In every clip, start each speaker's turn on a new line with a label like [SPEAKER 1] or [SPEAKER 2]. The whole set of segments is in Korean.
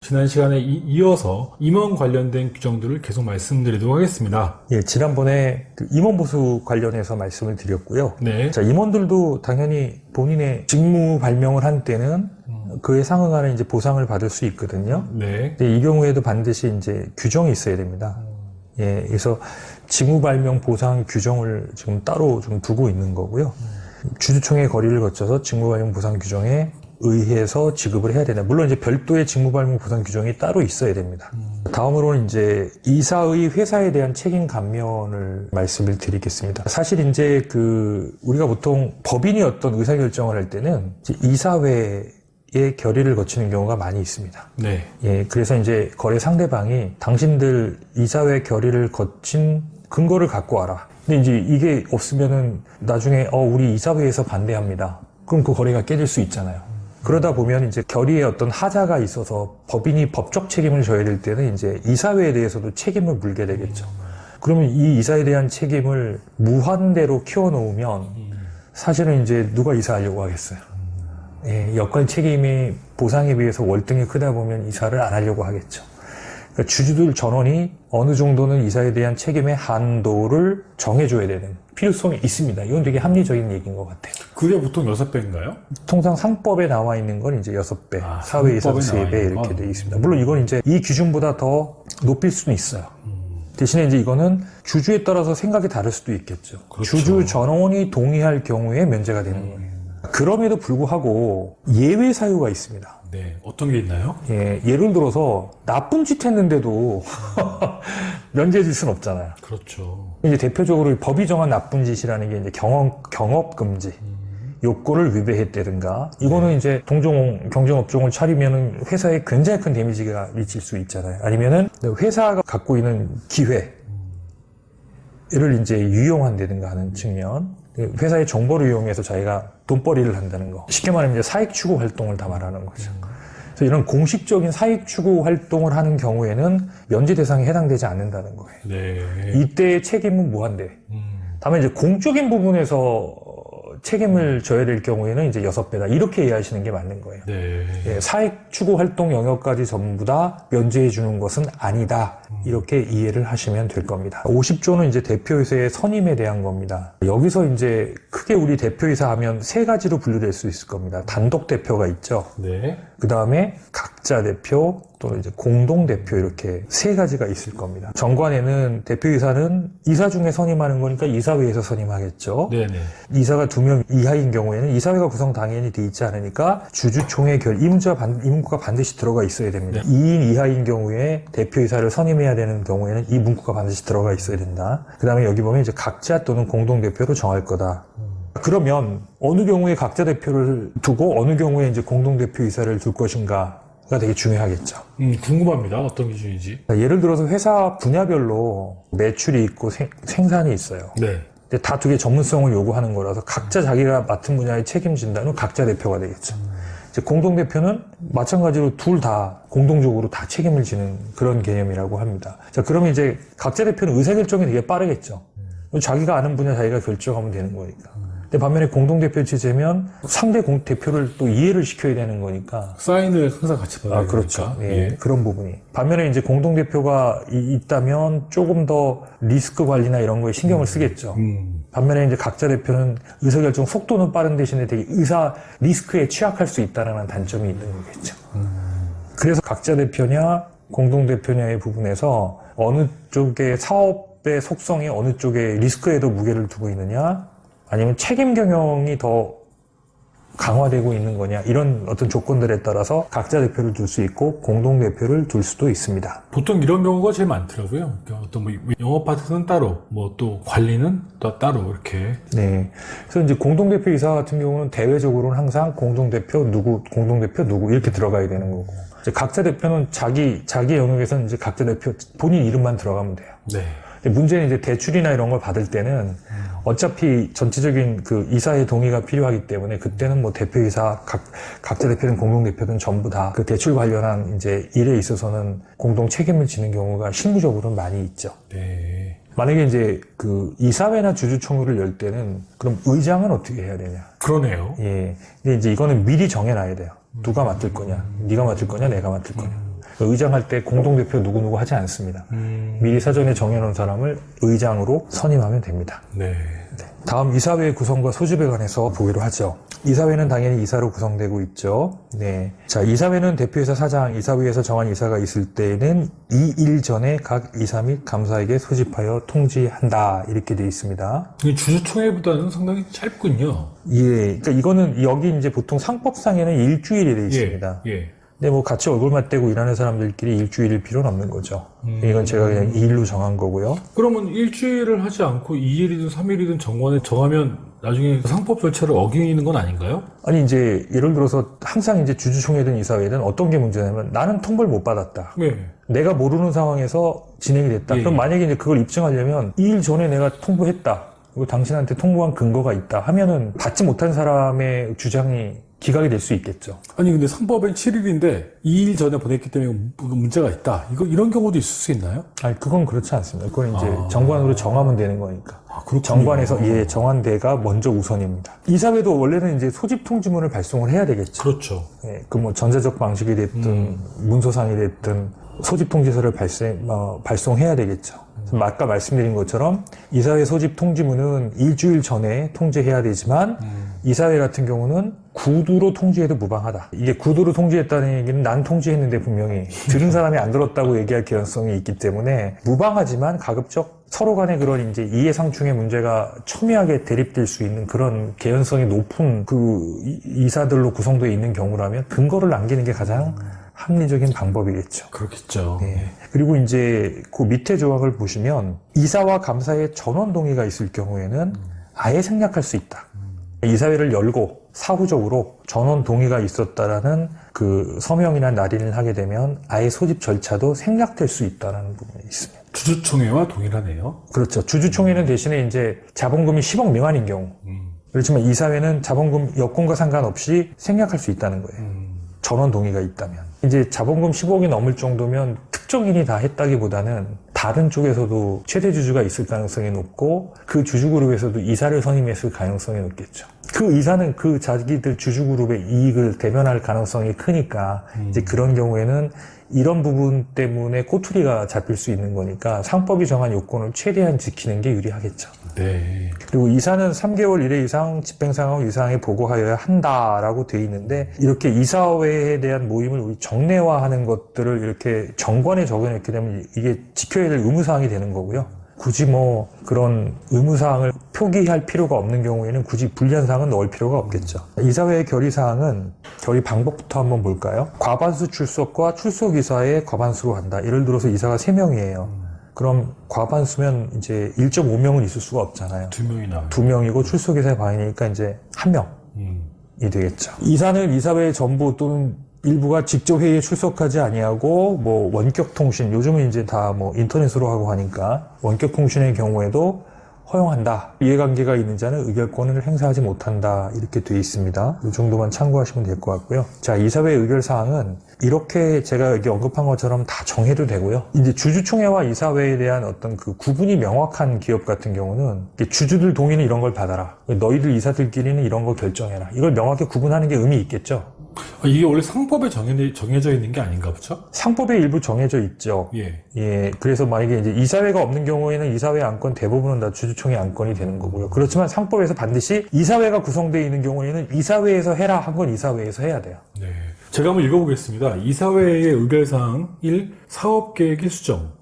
[SPEAKER 1] 지난 시간에 이어서 임원 관련된 규정들을 계속 말씀드리도록 하겠습니다.
[SPEAKER 2] 예, 지난번에 임원 보수 관련해서 말씀을 드렸고요.
[SPEAKER 1] 네.
[SPEAKER 2] 자, 임원들도 당연히 본인의 직무 발명을 한 때는 그에 상응하는 이제 보상을 받을 수 있거든요.
[SPEAKER 1] 네.
[SPEAKER 2] 근데 이 경우에도 반드시 이제 규정이 있어야 됩니다. 예, 그래서 직무 발명 보상 규정을 지금 따로 좀 두고 있는 거고요. 주주총회 거리를 거쳐서 직무 발명 보상 규정에 의해서 지급을 해야 되나. 물론 이제 별도의 직무 발명 보상 규정이 따로 있어야 됩니다. 다음으로는 이제 이사의 회사에 대한 책임 감면을 말씀을 드리겠습니다. 사실 이제 우리가 보통 법인이 어떤 의사결정을 할 때는 이제 이사회의 결의를 거치는 경우가 많이 있습니다.
[SPEAKER 1] 네.
[SPEAKER 2] 예, 그래서 이제 거래 상대방이 당신들 이사회 결의를 거친 근거를 갖고 와라. 근데 이제 이게 없으면은 나중에 우리 이사회에서 반대합니다. 그럼 그 거래가 깨질 수 있잖아요. 그러다 보면 이제 결의에 어떤 하자가 있어서 법인이 법적 책임을 져야 될 때는 이제 이사회에 대해서도 책임을 물게 되겠죠. 그러면 이 이사에 대한 책임을 무한대로 키워놓으면 사실은 이제 누가 이사하려고 하겠어요. 예, 역할 책임이 보상에 비해서 월등히 크다 보면 이사를 안 하려고 하겠죠. 그러니까 주주들 전원이 어느 정도는 이사에 대한 책임의 한도를 정해줘야 되는 필요성이 있습니다. 이건 되게 합리적인 얘기인 것 같아요.
[SPEAKER 1] 그게 보통 6배인가요?
[SPEAKER 2] 통상 상법에 나와 있는 건 이제 6배, 사회에서 3배 이렇게 되어 있습니다. 물론 이건 이제 이 기준보다 더 높일 수는 있어요. 대신에 이제 이거는 주주에 따라서 생각이 다를 수도 있겠죠.
[SPEAKER 1] 그렇죠.
[SPEAKER 2] 주주 전원이 동의할 경우에 면제가 되는 거예요. 그럼에도 불구하고 예외 사유가 있습니다.
[SPEAKER 1] 네. 어떤 게 있나요?
[SPEAKER 2] 예, 예를 들어서 나쁜 짓 했는데도 면제해 줄 수는 없잖아요.
[SPEAKER 1] 그렇죠.
[SPEAKER 2] 이제 대표적으로 법이 정한 나쁜 짓이라는 게 이제 경업 금지, 요건을 위배했다든가, 이거는 이제 동종 경쟁업종을 차리면은 회사에 굉장히 큰 데미지가 미칠 수 있잖아요. 아니면은 회사가 갖고 있는 기회를 이제 유용한다든가 하는 측면, 회사의 정보를 이용해서 자기가 돈벌이를 한다는 거. 쉽게 말하면 이제 사익 추구 활동을 다 말하는 거죠. 그래서 이런 공식적인 사익 추구 활동을 하는 경우에는 면제 대상에 해당되지 않는다는 거예요.
[SPEAKER 1] 네.
[SPEAKER 2] 이때의 책임은 무한대. 다만 이제 공적인 부분에서 책임을 져야 될 경우에는 이제 6배다. 이렇게 이해하시는 게 맞는 거예요.
[SPEAKER 1] 네.
[SPEAKER 2] 예, 사익 추구 활동 영역까지 전부 다 면제해 주는 것은 아니다. 이렇게 이해를 하시면 될 겁니다. 50조는 이제 대표이사의 선임에 대한 겁니다. 여기서 이제 크게 우리 대표이사 하면 3가지로 분류될 수 있을 겁니다. 단독 대표가 있죠.
[SPEAKER 1] 네.
[SPEAKER 2] 그 다음에 각자 대표 또는 이제 공동 대표 이렇게 3가지가 있을 겁니다. 정관에는 대표이사는 이사 중에 선임하는 거니까 이사회에서 선임하겠죠.
[SPEAKER 1] 네네.
[SPEAKER 2] 이사가 2명 이하인 경우에는 이사회가 구성 당연히 돼 있지 않으니까 주주총회 이 문구가 반드시 들어가 있어야 됩니다.
[SPEAKER 1] 네.
[SPEAKER 2] 2인 이하인 경우에 대표이사를 선임해야 되는 경우에는 이 문구가 반드시 들어가 있어야 된다. 그 다음에 여기 보면 이제 각자 또는 공동 대표로 정할 거다. 그러면 어느 경우에 각자 대표를 두고 어느 경우에 이제 공동 대표 이사를 둘 것인가가 되게 중요하겠죠.
[SPEAKER 1] 궁금합니다. 어떤 기준인지.
[SPEAKER 2] 예를 들어서 회사 분야별로 매출이 있고 생산이 있어요.
[SPEAKER 1] 네.
[SPEAKER 2] 근데 다 두 개 전문성을 요구하는 거라서 각자 자기가 맡은 분야에 책임진다는 각자 대표가 되겠죠. 이제 공동 대표는 마찬가지로 둘 다 공동적으로 다 책임을 지는 그런 개념이라고 합니다. 자, 그러면 이제 각자 대표는 의사결정이 되게 빠르겠죠. 자기가 아는 분야 자기가 결정하면 되는 거니까. 근데 반면에 공동대표 체제면 상대 대표를 또 이해를 시켜야 되는 거니까.
[SPEAKER 1] 사인을 항상 같이 받아야 되니까.
[SPEAKER 2] 그렇죠. 예, 그런 부분이. 반면에 이제 공동대표가 있다면 조금 더 리스크 관리나 이런 거에 신경을 쓰겠죠. 반면에 이제 각자 대표는 의사결정 속도는 빠른 대신에 되게 리스크에 취약할 수 있다는 단점이 있는 거겠죠. 그래서 각자 대표냐 공동대표냐의 부분에서 어느 쪽의 사업의 속성이 어느 쪽에 리스크에도 무게를 두고 있느냐, 아니면 책임 경영이 더 강화되고 있는 거냐, 이런 어떤 조건들에 따라서 각자 대표를 둘 수 있고 공동 대표를 둘 수도 있습니다.
[SPEAKER 1] 보통 이런 경우가 제일 많더라고요. 그러니까 어떤 영업 파트는 따로, 또 관리는 또 따로 이렇게.
[SPEAKER 2] 네. 그래서 이제 공동 대표 이사 같은 경우는 대외적으로는 항상 공동 대표 누구 이렇게 들어가야 되는 거고, 이제 각자 대표는 자기 영역에서는 이제 각자 대표 본인 이름만 들어가면 돼요.
[SPEAKER 1] 네.
[SPEAKER 2] 문제는 이제 대출이나 이런 걸 받을 때는 어차피 전체적인 이사의 동의가 필요하기 때문에 그때는 대표이사, 각자 대표든 공동대표든 전부 다 그 대출 관련한 이제 일에 있어서는 공동 책임을 지는 경우가 실무적으로는 많이 있죠.
[SPEAKER 1] 네.
[SPEAKER 2] 만약에 이제 이사회나 주주총회를 열 때는 그럼 의장은 어떻게 해야 되냐?
[SPEAKER 1] 그러네요.
[SPEAKER 2] 예. 근데 이제 이거는 미리 정해놔야 돼요. 누가 맡을 거냐? 네가 맡을 거냐? 내가 맡을 거냐? 의장할 때 공동대표 누구누구 하지 않습니다. 미리 사전에 정해놓은 사람을 의장으로 선임하면 됩니다.
[SPEAKER 1] 네.
[SPEAKER 2] 다음 이사회 구성과 소집에 관해서 보기로 하죠. 이사회는 당연히 이사로 구성되고 있죠. 네. 자, 이사회는 대표이사 사장, 이사회에서 정한 이사가 있을 때에는 2일 전에 각 이사 및 감사에게 소집하여 통지한다. 이렇게 되어 있습니다.
[SPEAKER 1] 이 주주총회보다는 상당히 짧군요.
[SPEAKER 2] 예. 그러니까 이거는 여기 이제 보통 상법상에는 일주일이 되어 있습니다.
[SPEAKER 1] 예.
[SPEAKER 2] 근데 뭐 같이 얼굴 맞대고 일하는 사람들끼리 일주일일 필요는 없는 거죠. 이건 제가 그냥 2일로 정한 거고요.
[SPEAKER 1] 그러면 일주일을 하지 않고 2일이든 3일이든 정관에 정하면 나중에 상법 절차를 어기는 건 아닌가요?
[SPEAKER 2] 아니 이제 예를 들어서 항상 이제 주주총회든 이사회든 어떤 게 문제냐면 나는 통보를 못 받았다.
[SPEAKER 1] 네.
[SPEAKER 2] 내가 모르는 상황에서 진행이 됐다.
[SPEAKER 1] 예.
[SPEAKER 2] 그럼 만약에 이제 그걸 입증하려면 2일 전에 내가 통보했다. 그리고 당신한테 통보한 근거가 있다 하면은 받지 못한 사람의 주장이 기각이 될 수 있겠죠.
[SPEAKER 1] 아니 근데 상법엔 7일인데 2일 전에 보냈기 때문에 문제가 있다. 이런 경우도 있을 수 있나요?
[SPEAKER 2] 아니 그건 그렇지 않습니다. 그건 이제 정관으로 정하면 되는 거니까.
[SPEAKER 1] 그렇군요.
[SPEAKER 2] 정관에서 정한 데가 먼저 우선입니다. 이사회도 원래는 이제 소집 통지문을 발송을 해야 되겠죠.
[SPEAKER 1] 그렇죠.
[SPEAKER 2] 예, 그 뭐 전자적 방식이 됐든 문서상이 됐든 소집 통지서를 발송해야 되겠죠. 아까 말씀드린 것처럼 이사회 소집 통지문은 일주일 전에 통지해야 되지만 이사회 같은 경우는 구두로 통지해도 무방하다. 이게 구두로 통지했다는 얘기는 난 통지했는데 분명히 들은 사람이 안 들었다고 얘기할 개연성이 있기 때문에 무방하지만 가급적 서로 간에 그런 이제 이해상충의 문제가 첨예하게 대립될 수 있는 그런 개연성이 높은 그 이사들로 구성되어 있는 경우라면 근거를 남기는 게 가장 합리적인 방법이겠죠.
[SPEAKER 1] 그렇겠죠.
[SPEAKER 2] 네. 그리고 이제 그 밑에 조항을 보시면 이사와 감사의 전원 동의가 있을 경우에는 아예 생략할 수 있다. 이사회를 열고 사후적으로 전원 동의가 있었다라는 그 서명이나 날인을 하게 되면 아예 소집 절차도 생략될 수 있다는 부분이 있습니다.
[SPEAKER 1] 주주총회와 동일하네요.
[SPEAKER 2] 그렇죠. 주주총회는 대신에 이제 자본금이 10억 미만인 경우. 그렇지만 이사회는 자본금 여건과 상관없이 생략할 수 있다는 거예요. 전원 동의가 있다면. 이제 자본금 10억이 넘을 정도면 특정인이 다 했다기보다는 다른 쪽에서도 최대 주주가 있을 가능성이 높고 그 주주그룹에서도 이사를 선임했을 가능성이 높겠죠. 그 이사는 그 자기들 주주그룹의 이익을 대변할 가능성이 크니까 이제 그런 경우에는 이런 부분 때문에 꼬투리가 잡힐 수 있는 거니까 상법이 정한 요건을 최대한 지키는 게 유리하겠죠.
[SPEAKER 1] 네.
[SPEAKER 2] 그리고 이사는 3개월 이내 이상 집행상황 이상에 보고하여야 한다라고 돼 있는데 이렇게 이사회에 대한 모임을 우리 정례화하는 것들을 이렇게 정관에 적어놓게 되면 이게 지켜야 될 의무사항이 되는 거고요. 굳이 뭐 그런 의무사항을 표기할 필요가 없는 경우에는 굳이 불리한사항은 넣을 필요가 없겠죠. 이사회의 결의사항은 결의 방법부터 한번 볼까요? 과반수 출석과 출석이사의 과반수로 한다. 예를 들어서 이사가 3명이에요. 그럼 과반수면 이제 1.5명은 있을 수가 없잖아요.
[SPEAKER 1] 2명이나.
[SPEAKER 2] 2명이고 출석이사의 반이니까 이제 1명이 되겠죠. 이사는 이사회 전부 또는 일부가 직접 회의에 출석하지 아니하고 뭐 원격 통신, 요즘은 이제 다 뭐 인터넷으로 하고 하니까 원격 통신의 경우에도 허용한다. 이해관계가 있는 자는 의결권을 행사하지 못한다. 이렇게 되어 있습니다. 이 정도만 참고하시면 될 것 같고요. 자, 이사회 의결사항은 이렇게 제가 여기 언급한 것처럼 다 정해도 되고요. 이제 주주총회와 이사회에 대한 어떤 그 구분이 명확한 기업 같은 경우는 주주들 동의는 이런 걸 받아라. 너희들 이사들끼리는 이런 거 결정해라. 이걸 명확히 구분하는 게 의미 있겠죠.
[SPEAKER 1] 이게 원래 상법에 정해져 있는 게 아닌가 보죠?
[SPEAKER 2] 상법에 일부 정해져 있죠.
[SPEAKER 1] 예.
[SPEAKER 2] 그래서 만약에 이제 이사회가 없는 경우에는 이사회 안건 대부분은 다 주주총회 안건이 되는 거고요. 그렇지만 상법에서 반드시 이사회가 구성되어 있는 경우에는 이사회에서 해라 한 건 이사회에서 해야 돼요.
[SPEAKER 1] 네. 제가 한번 읽어보겠습니다. 이사회의 의결사항 1. 사업계획의 수정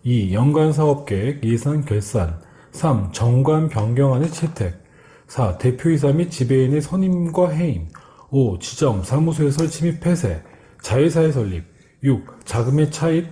[SPEAKER 1] 2. 연간 사업계획, 예산 결산 3. 정관 변경안의 채택 4. 대표이사 및 지배인의 선임과 해임 5. 지점, 사무소의 설치 및 폐쇄, 자회사의 설립 6. 자금의 차입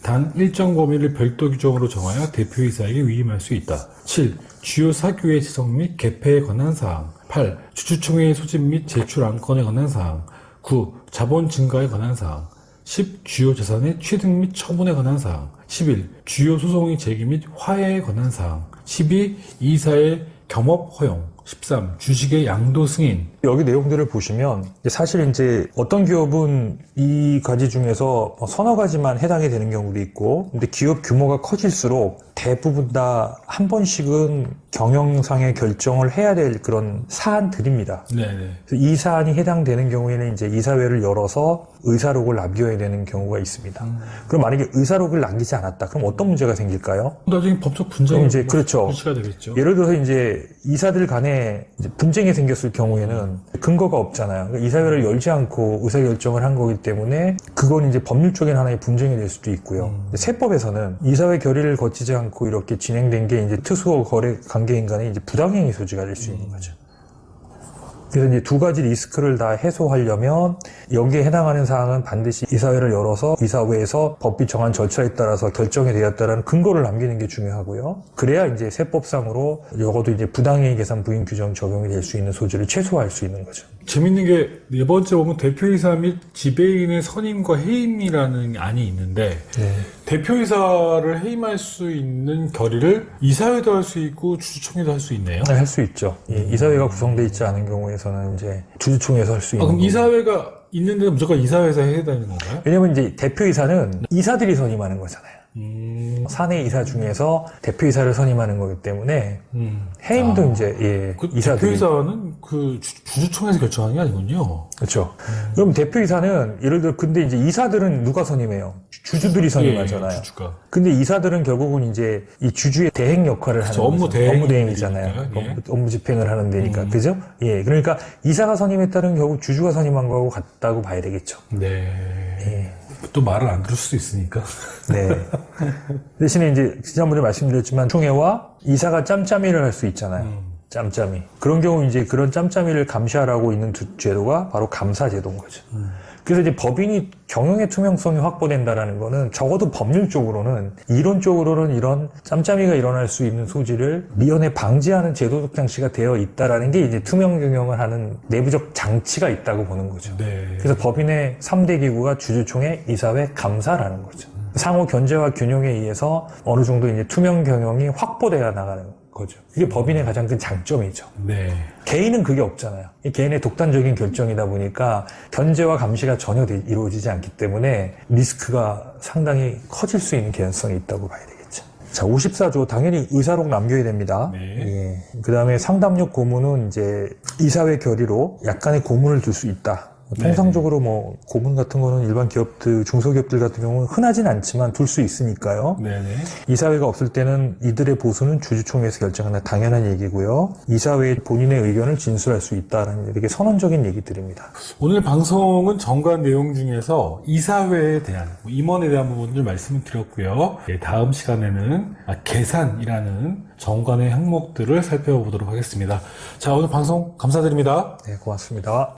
[SPEAKER 1] 단 일정 범위를 별도 규정으로 정하여 대표이사에게 위임할 수 있다. 7. 주요 사규의 지정 및 개폐에 관한 사항 8. 주주총회의 소집 및 제출 안건에 관한 사항 9. 자본 증가에 관한 사항 10. 주요 재산의 취득 및 처분에 관한 사항 11. 주요 소송의 제기 및 화해에 관한 사항 12. 이사의 겸업 허용 13. 주식의 양도 승인.
[SPEAKER 2] 여기 내용들을 보시면 사실 이제 어떤 기업은 이 가지 중에서 서너 가지만 해당이 되는 경우도 있고, 근데 기업 규모가 커질수록 대부분 다 한 번씩은 경영상의 결정을 해야 될 그런 사안들입니다.
[SPEAKER 1] 네네.
[SPEAKER 2] 그래서 이 사안이 해당되는 경우에는 이제 이사회를 열어서 의사록을 남겨야 되는 경우가 있습니다. 그럼 만약에 의사록을 남기지 않았다. 그럼 어떤 문제가 생길까요?
[SPEAKER 1] 나중에 법적 분쟁이
[SPEAKER 2] 그럼 이제 그렇죠.
[SPEAKER 1] 실시가 되겠죠.
[SPEAKER 2] 예를 들어서 이제 이사들 간에 이제 분쟁이 생겼을 경우에는 근거가 없잖아요. 그러니까 이사회를 열지 않고 의사결정을 한 거기 때문에 그건 이제 법률적인 하나의 분쟁이 될 수도 있고요. 세법에서는 이사회 결의를 거치지 않고 이렇게 진행된 게 이제 특수 거래 관계인 간에 이제 부당행위 소지가 될 수 있는 거죠. 그래서 이제 두 가지 리스크를 다 해소하려면 여기에 해당하는 사항은 반드시 이사회를 열어서 이사회에서 법이 정한 절차에 따라서 결정이 되었다는 근거를 남기는 게 중요하고요. 그래야 이제 세법상으로 적어도 이제 부당행위 계산 부인 규정 적용이 될 수 있는 소지를 최소화할 수 있는 거죠.
[SPEAKER 1] 재밌는 게 네 번째 보면 대표이사 및 지배인의 선임과 해임이라는 안이 있는데 대표이사를 해임할 수 있는 결의를 이사회도 할 수 있고 주주총회도 할 수 있네요.
[SPEAKER 2] 네, 할 수 있죠. 이사회가 구성되어 있지 않은 경우에서는 이제 주주총회에서 할 수 있는
[SPEAKER 1] 그럼
[SPEAKER 2] 거고.
[SPEAKER 1] 이사회가 있는데 무조건 이사회에서 해야 되는 건가요?
[SPEAKER 2] 왜냐면 이제 대표이사는 이사들이 선임하는 거잖아요. 사내 이사 중에서 대표이사를 선임하는 거기 때문에 해임도 이제
[SPEAKER 1] 그
[SPEAKER 2] 이사들이
[SPEAKER 1] 대표이사는 그 주주총회에서 결정하는 게 아니군요.
[SPEAKER 2] 그렇죠. 그럼 대표이사는 예를 들어 근데 이제 이사들은 누가 선임해요? 주주들이 선임하잖아요.
[SPEAKER 1] 주주가.
[SPEAKER 2] 근데 이사들은 결국은 이제 이 주주의 대행 역할을 하는
[SPEAKER 1] 업무
[SPEAKER 2] 거죠.
[SPEAKER 1] 대행이니까요.
[SPEAKER 2] 업무 대행이잖아요.
[SPEAKER 1] 예.
[SPEAKER 2] 업무 집행을 하는 데니까. 그죠? 예. 그러니까 이사가 선임했다는 결국 주주가 선임한 거하고 같다고 봐야 되겠죠.
[SPEAKER 1] 네.
[SPEAKER 2] 예.
[SPEAKER 1] 또 말을 안 들을 수도 있으니까.
[SPEAKER 2] 네. 대신에 이제 지난번에 말씀드렸지만 총회와 이사가 짬짬이를 할 수 있잖아요. 짬짬이. 그런 경우 이제 그런 짬짬이를 감시하라고 있는 제도가 바로 감사제도인 거죠. 그래서 이제 법인이 경영의 투명성이 확보된다라는 거는 적어도 법률적으로는 이론적으로는 이런 짬짬이가 일어날 수 있는 소지를 미연에 방지하는 제도적 장치가 되어 있다라는 게 이제 투명 경영을 하는 내부적 장치가 있다고 보는 거죠.
[SPEAKER 1] 네.
[SPEAKER 2] 그래서 법인의 3대 기구가 주주총회, 이사회, 감사라는 거죠. 상호 견제와 균형에 의해서 어느 정도 이제 투명 경영이 확보돼야 나가는 거죠. 그게 법인의 가장 큰 장점이죠.
[SPEAKER 1] 네.
[SPEAKER 2] 개인은 그게 없잖아요. 이 개인의 독단적인 결정이다 보니까 견제와 감시가 전혀 이루어지지 않기 때문에 리스크가 상당히 커질 수 있는 개연성이 있다고 봐야 되겠죠. 자, 54조 당연히 의사록 남겨야 됩니다.
[SPEAKER 1] 네.
[SPEAKER 2] 예. 그 다음에 상담력 고문은 이제 이사회 결의로 약간의 고문을 줄 수 있다. 통상적으로 뭐 고문 같은 거는 일반 기업들, 중소기업들 같은 경우는 흔하진 않지만 둘 수 있으니까요.
[SPEAKER 1] 네네.
[SPEAKER 2] 이사회가 없을 때는 이들의 보수는 주주총회에서 결정하는 당연한 얘기고요. 이사회의 본인의 의견을 진술할 수 있다는 이렇게 선언적인 얘기들입니다.
[SPEAKER 1] 오늘 방송은 정관 내용 중에서 이사회에 대한, 임원에 대한 부분을 말씀을 드렸고요. 다음 시간에는 계산이라는 정관의 항목들을 살펴보도록 하겠습니다. 자, 오늘 방송 감사드립니다.
[SPEAKER 2] 네, 고맙습니다.